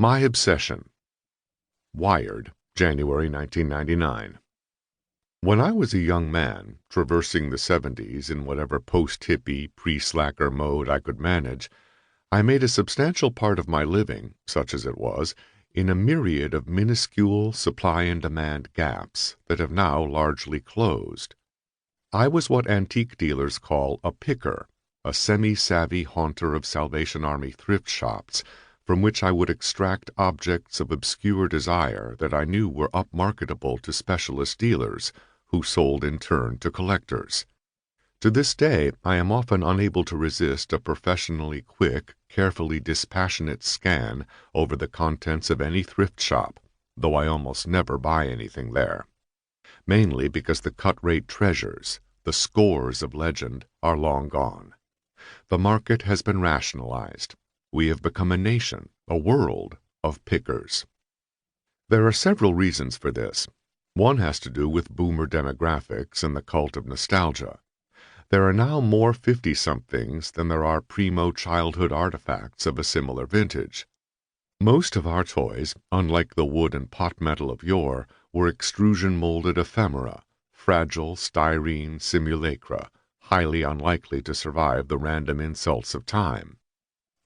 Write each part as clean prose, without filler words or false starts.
My Obsession. Wired, January 1999. When I was a young man, traversing the 70s in whatever post-hippie, pre-slacker mode I could manage, I made a substantial part of my living, such as it was, in a myriad of minuscule supply and demand gaps that have now largely closed. I was what antique dealers call a picker, a semi-savvy haunter of Salvation Army thrift shops, from which I would extract objects of obscure desire that I knew were upmarketable to specialist dealers, who sold in turn to collectors. To this day, I am often unable to resist a professionally quick, carefully dispassionate scan over the contents of any thrift shop, though I almost never buy anything there. Mainly because the cut-rate treasures, the scores of legend, are long gone. The market has been rationalized. We have become a nation, a world, of pickers. There are several reasons for this. One has to do with boomer demographics and the cult of nostalgia. There are now more 50-somethings than there are primo childhood artifacts of a similar vintage. Most of our toys, unlike the wood and pot metal of yore, were extrusion-molded ephemera, fragile styrene simulacra, highly unlikely to survive the random insults of time.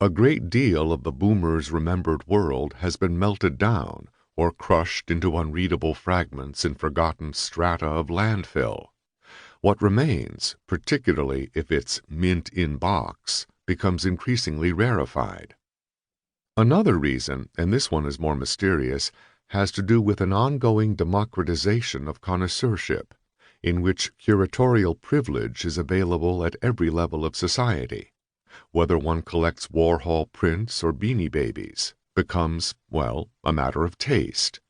A great deal of the boomers' remembered world has been melted down or crushed into unreadable fragments in forgotten strata of landfill. What remains, particularly if it's mint in box, becomes increasingly rarefied. Another reason, and this one is more mysterious, has to do with an ongoing democratization of connoisseurship, in which curatorial privilege is available at every level of society. Whether one collects Warhol prints or Beanie Babies becomes, well, a matter of taste.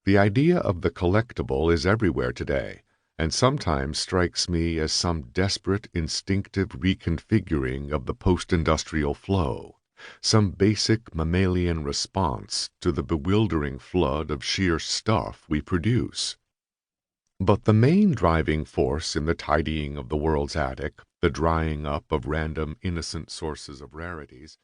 The idea of the collectible is everywhere today, and sometimes strikes me as some desperate, instinctive reconfiguring of the post-industrial flow, some basic mammalian response to the bewildering flood of sheer stuff we produce. But the main driving force in the tidying of the world's attic, the drying up of random innocent sources of rarities,